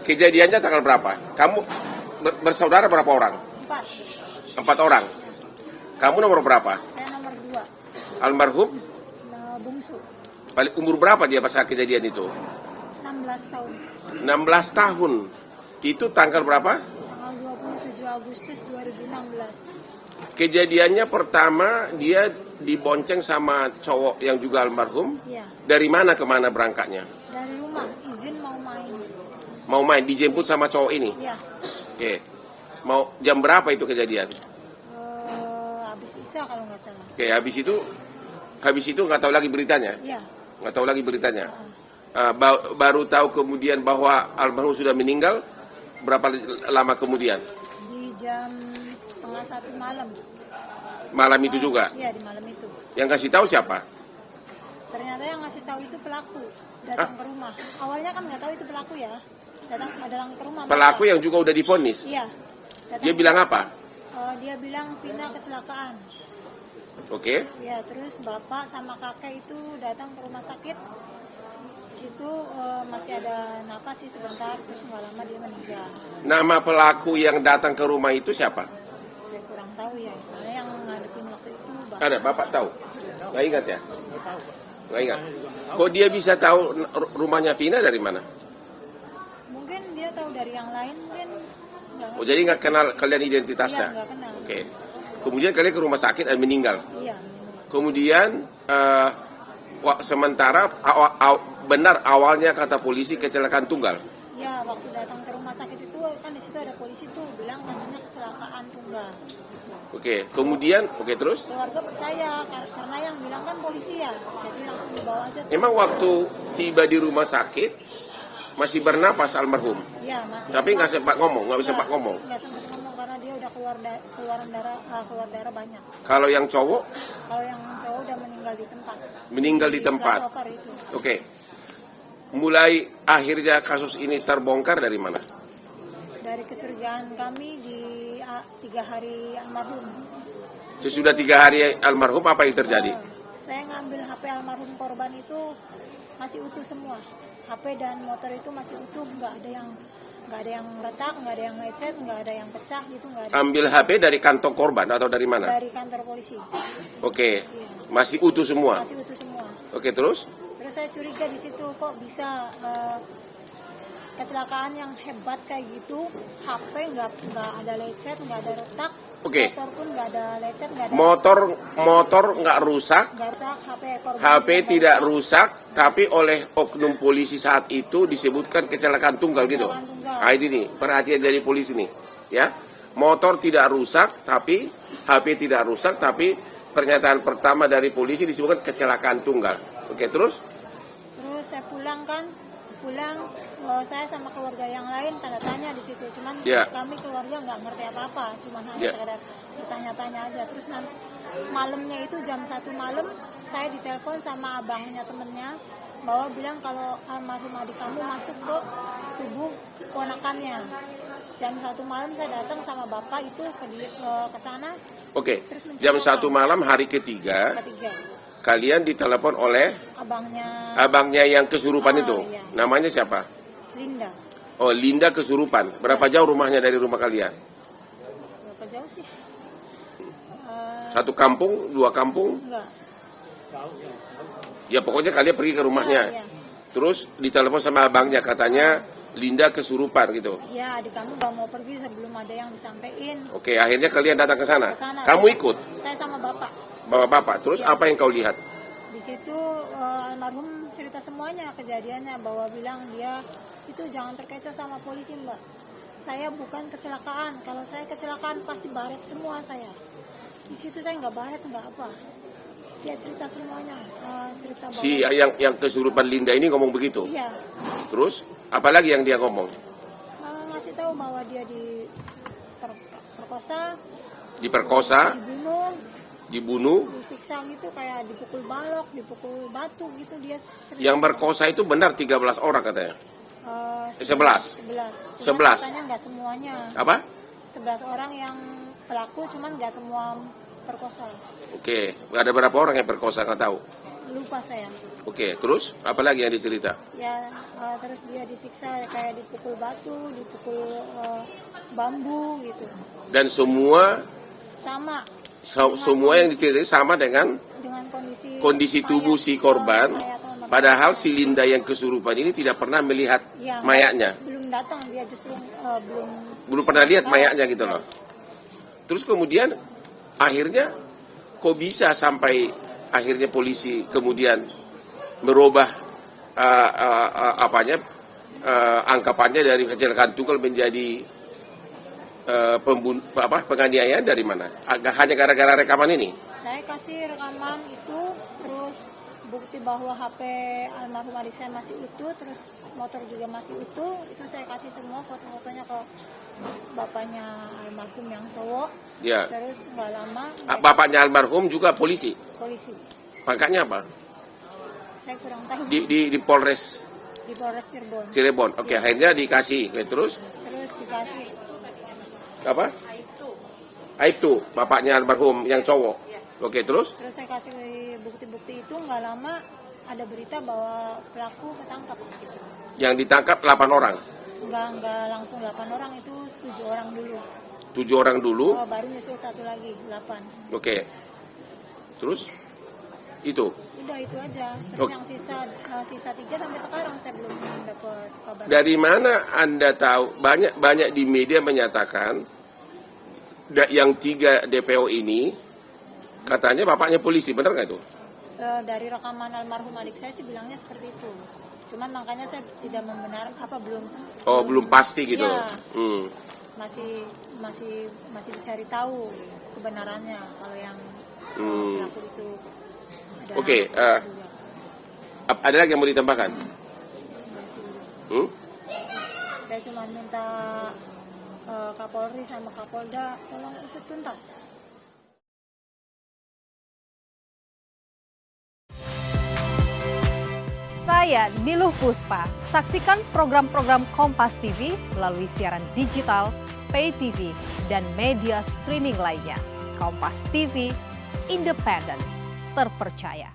Kejadiannya tanggal berapa? Kamu bersaudara berapa orang? 4. 4 orang. Kamu nomor berapa? Saya nomor 2. Almarhum Bungsu. umur berapa dia pas saat kejadian itu? 16 tahun. 16 tahun. Itu tanggal berapa? Tanggal 27 Agustus 2016. Kejadiannya pertama dia dibonceng sama cowok yang juga almarhum. Iya. Dari mana ke mana berangkatnya? Dari rumah, izin mau main. Mau main, dijemput sama cowok ini? Iya. Oke. Mau jam berapa itu kejadian? Habis Isya kalau nggak salah. Oke, habis itu nggak tahu lagi beritanya? Iya. Nggak tahu lagi beritanya? Baru tahu kemudian bahwa almarhum sudah meninggal, berapa lama kemudian? Di jam 12:30 malam. Malam itu juga? Iya, di malam itu. Yang kasih tahu siapa? Ternyata yang ngasih tahu itu pelaku datang ke rumah. Awalnya kan nggak tahu itu pelaku ya. Datang ke rumah. Pelaku yang juga udah divonis? Iya. Dia bilang apa? Dia bilang Vina kecelakaan. Oke. Ya, terus bapak sama kakek itu datang ke rumah sakit. Di situ masih ada nafas sih sebentar, terus nggak lama dia meninggal. Nama pelaku yang datang ke rumah itu siapa? Saya kurang tahu ya, soalnya yang ngadepin waktu itu bapak. Ada, Bapak tahu? Nggak ingat ya? Nggak ingat. Kok dia bisa tahu rumahnya Vina dari mana? Mungkin dia tahu dari yang lain, mungkin. Oh, jadi nggak kenal kalian identitasnya? Iya, nggak kenal. Oke. Kemudian kalian ke rumah sakit dan meninggal. Iya. Kemudian sementara benar awalnya kata polisi kecelakaan tunggal. Ya, waktu datang ke rumah sakit itu kan di situ ada polisi tuh bilang katanya kecelakaan tunggal. Oke. Kemudian terus? Keluarga percaya karena yang bilang kan polisi ya, jadi langsung dibawa aja. Emang waktu tiba di rumah sakit masih bernapas almarhum? Iya, masih. Tapi nggak sempat ngomong, nggak sempat ngomong. Nggak sempat ngomong karena dia udah keluar darah banyak. Kalau yang cowok? Kalau yang cowok udah meninggal di tempat. Meninggal di tempat. Itu. Oke. Mulai akhirnya kasus ini terbongkar dari mana? Dari kecurigaan kami di 3 hari almarhum. Sesudah 3 hari almarhum apa yang terjadi? Saya ngambil HP almarhum korban itu masih utuh semua. HP dan motor itu masih utuh, nggak ada yang retak, nggak ada yang lecet, nggak ada yang pecah gitu, nggak ada. Ambil HP dari kantong korban atau dari mana? Dari kantor polisi. Oke. Iya. Masih utuh semua? Masih utuh semua. Oke, terus? Terus saya curiga di situ kok bisa kecelakaan yang hebat kayak gitu, HP nggak ada lecet, nggak ada retak, Oke. motor pun nggak ada lecet, nggak ada. Motor nggak rusak, Nggak rusak, HP HP tidak rusak, tapi oleh oknum polisi saat itu disebutkan kecelakaan tunggal gitu. Tunggal. Nah ini nih perhatian dari polisi nih, ya. Motor tidak rusak, tapi HP tidak rusak, tapi pernyataan pertama dari polisi disebutkan kecelakaan tunggal. Oke, terus? Terus saya pulang, saya sama keluarga yang lain tanda tanya di situ, cuman kami keluarga nggak ngerti apa-apa, cuman hanya sekedar bertanya-tanya aja. Terus malamnya itu jam 1 malam saya ditelepon sama abangnya temennya bahwa bilang kalau almarhum adik kamu masuk ke tubuh ponakannya. Jam 1 malam saya datang sama bapak itu ke sana. Oke. Jam 1 malam hari ketiga. Kalian ditelepon oleh abangnya yang kesurupan itu. Iya. Namanya siapa? Linda. Oh, Linda kesurupan. Berapa jauh rumahnya dari rumah kalian? Berapa jauh sih? 1 kampung, 2 kampung? Enggak. Ya pokoknya kalian pergi ke rumahnya. Iya. Terus ditelepon sama abangnya, katanya Linda kesurupan gitu. Iya, adik kamu gak mau pergi sebelum ada yang disampaikan. Oke, akhirnya kalian datang ke sana. Kamu ikut? Saya sama bapak. Bapak. Terus apa yang kau lihat? Di situ almarhum cerita semuanya kejadiannya, bahwa bilang dia itu jangan terkecoh sama polisi, Mbak. Saya bukan kecelakaan. Kalau saya kecelakaan pasti baret semua saya. Di situ saya nggak baret, nggak apa. Dia cerita semuanya, cerita bahwa Si yang kesurupan Linda ini ngomong begitu. Iya. Terus apalagi yang dia ngomong? Ngasih tahu bahwa dia diperkosa, dibunuh, disiksa gitu, kayak dipukul balok, dipukul batu gitu. Dia yang berkosa itu benar 13 orang katanya. 11. Katanya nggak semuanya. Apa? 11 orang yang pelaku, cuman nggak semua perkosa. Oke, ada berapa orang yang perkosa nggak tahu? lupa saya. Oke, terus apa lagi yang dicerita? Ya, terus dia disiksa kayak dipukul batu, dipukul bambu gitu. Dan semua Sama. semua yang diceritain sama dengan kondisi tubuh si korban. Padahal si Linda yang kesurupan ini tidak pernah melihat mayatnya. Belum datang, dia justru belum pernah lihat mayatnya gitu loh. Terus kemudian akhirnya kok bisa sampai akhirnya polisi kemudian merubah angkapannya dari kecelakaan tunggal menjadi penganiayaan dari mana? Hanya gara-gara rekaman ini? Saya kasih rekaman itu, terus bukti bahwa HP almarhum adik saya masih utuh, terus motor juga masih utuh. Itu saya kasih semua foto-fotonya ke bapaknya almarhum yang cowok. Ya. Terus nggak lama. Bapaknya almarhum juga polisi? Polisi. Pangkatnya apa? Saya kurang tahu. Di Polres? Di Polres Cirebon. Cirebon. Oke, akhirnya dikasih. Terus? Terus dikasih. Apa? Aibtu, bapaknya almarhum yang cowok. Oke, terus? Terus saya kasih bukti-bukti itu, nggak lama ada berita bahwa pelaku ketangkap. Yang ditangkap 8 orang? Enggak langsung 8 orang, itu 7 orang dulu. 7 orang dulu? Baru nyusul satu lagi, 8. Oke. Terus? Itu? Udah itu aja. Terus yang sisa 3 sampai sekarang saya belum dapat kabar. Dari mana Anda tahu? Banyak di media menyatakan yang 3 DPO ini katanya bapaknya polisi, benar nggak itu? Dari rekaman almarhum adik saya sih bilangnya seperti itu. Cuman makanya saya tidak membenarkan belum pasti gitu. Ya, masih dicari tahu kebenarannya kalau yang pelaku itu. Oke, ada lagi yang mau ditambahkan? Saya cuma minta Kapolri sama Kapolda tolong usut tuntas. Saya Niluh Puspa. Saksikan program-program Kompas TV melalui siaran digital, pay TV, dan media streaming lainnya. Kompas TV, independen, terpercaya.